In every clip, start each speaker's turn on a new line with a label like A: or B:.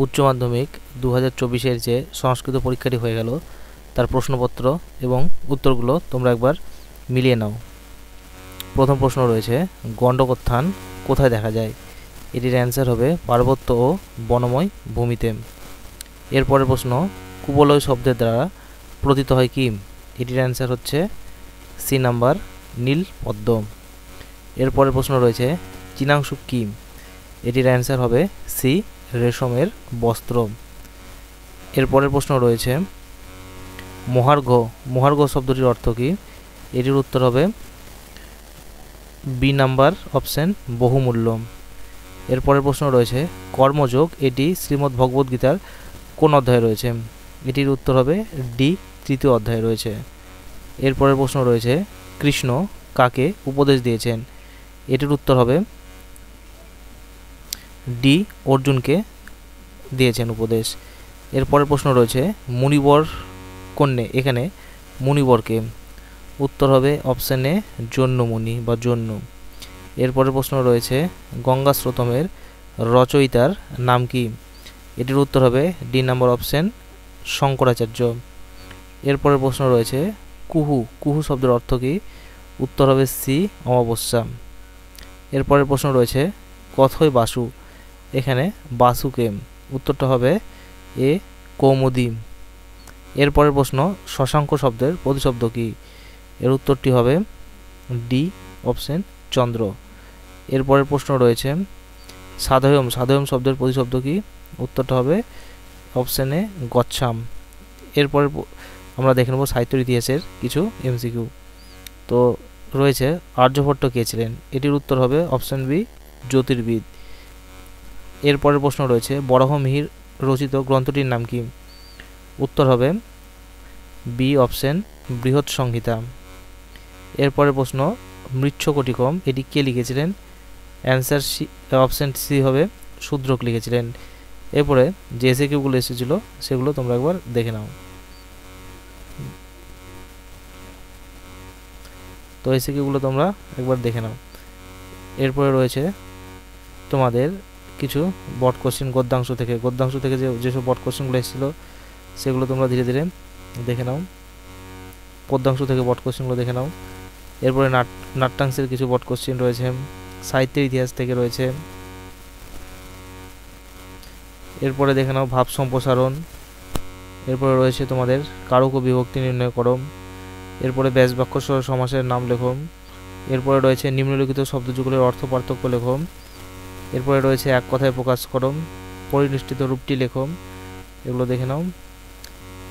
A: উচ্চ মাধ্যমিক 2024-এর যে সংস্কৃত পরীক্ষাটি হয়ে গেল তার প্রশ্নপত্র এবং উত্তরগুলো তোমরা একবার মিলিয়ে নাও। প্রথম প্রশ্ন রয়েছে, গণ্ডকোত্থান কোথায় দেখা যায়? এটির অ্যান্সার হবে পার্বত্য ও বনময় ভূমিতে। এরপরের প্রশ্ন, কুবলয় শব্দের দ্বারা প্রতীত হয় কি? এটির অ্যান্সার হচ্ছে সি নাম্বার, নীল পদ্ম। এরপরের প্রশ্ন রয়েছে, চীনাংশুক কি? এটির অ্যান্সার হবে সি, রেশমের বস্ত্র। এরপরের প্রশ্ন রয়েছে, মহার্ঘ শব্দটির অর্থ কি? এটির উত্তর হবে বি নাম্বার অপশন, বহুমূল্য। এরপরের প্রশ্ন রয়েছে, কর্মযোগ এটি শ্রীমদ্ ভগবদ্ গীতার কোন অধ্যায়ে রয়েছে? এটির উত্তর হবে ডি, তৃতীয় অধ্যায়ে রয়েছে। এরপরের প্রশ্ন রয়েছে, কৃষ্ণ কাকে উপদেশ দিয়েছেন? এটির উত্তর হবে ডি, অর্জুনকে দিয়েছেন উপদেশ। এরপরের প্রশ্ন রয়েছে, মুনিবর কন্যে, এখানে মুনিবরকে? উত্তর হবে অপশন এ, জন্যমুনি বা জন্য। এরপরের প্রশ্ন রয়েছে, গঙ্গা স্রোতমের রচয়িতার নাম কি? এটির উত্তর হবে ডি নাম্বার অপশন, শঙ্করাচার্য। এরপরের প্রশ্ন রয়েছে, কুহু শব্দের অর্থ কি? উত্তর হবে সি, অমাবস্যা। এরপরের প্রশ্ন রয়েছে, কথয় বাসু, এখানে বাসুকে? উত্তরটা হবে এ, কৌমুদী। এরপরের প্রশ্ন, শশাঙ্ক শব্দের প্রতিশব্দ কি? এর উত্তরটি হবে ডি অপশন, চন্দ্র। এরপরের প্রশ্ন রয়েছে, সাধয়ম শব্দের প্রতিশব্দ কি? উত্তরটা হবে অপশন এ, গচ্ছাম। এরপরে আমরা দেখে নেব সাহিত্য ইতিহাসের কিছু এমসিকিউ। তো রয়েছে, আর্যভট্ট কে ছিলেন? এটির উত্তর হবে অপশন বি, জ্যোতির্বিদ। এরপরের প্রশ্ন রয়েছে, বরাহমিহির রচিত গ্রন্থটির নাম কি? উত্তর হবে বি অপশন, বৃহৎ সংহিতা। এরপরের প্রশ্ন, মৃচ্ছকটিকম এটি কে লিখেছিলেন? অ্যান্সার সি, অপশন সি হবে শূদ্রক লিখেছিলেন। এরপরে যে এসএকিউগুলো এসেছিল সেগুলো তোমরা একবার দেখে নাও। তো এসএকিউগুলো তোমরা একবার দেখে নাও। এরপরে রয়েছে তোমাদের কিছু বট কোশ্চেন গদ্যাংশ থেকে যেসব বট কোশ্চেনগুলো এসেছিলো সেগুলো তোমরা ধীরে ধীরে দেখে নাও। পদ্যাংশ থেকে বট কোশ্চেনগুলো দেখে নাও। এরপরে নাট্যাংশের কিছু বট কোশ্চেন রয়েছে, সাহিত্যের ইতিহাস থেকে রয়েছে। এরপরে দেখে নাও ভাব সম্প্রসারণ। এরপরে রয়েছে তোমাদের কারক ও বিভক্তি নির্ণয় করো। এরপরে ব্যাস বাক্য সহ সমাসের নাম লেখো। এরপরে রয়েছে নিম্নলিখিত শব্দযুগলের অর্থ পার্থক্য লেখো। এরপরে রয়েছে এক কথায় প্রকাশ করো, পরিনিষ্ঠিত রূপটি লেখো। এগুলো দেখে নাও।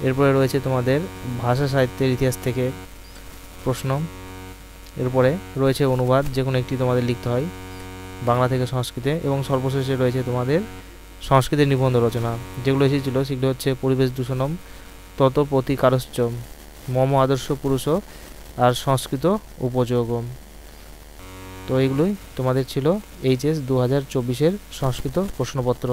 A: এরপরে রয়েছে তোমাদের ভাষা সাহিত্যের ইতিহাস থেকে প্রশ্ন। এরপরে রয়েছে অনুবাদ, যে কোনো একটি তোমাদের লিখতে হয় বাংলা থেকে সংস্কৃতে। এবং সর্বশেষে রয়েছে তোমাদের সংস্কৃতের নিবন্ধ রচনা, যেগুলো এসেছিলো সেগুলো হচ্ছে পরিবেশ দূষণম, তত প্রতিকারশ্চ, মম আদর্শ পুরুষ আর সংস্কৃত উপযোগম। তো এইগুলোই তোমাদের ছিল এইচএস 2024-এর সংস্কৃত প্রশ্নপত্র।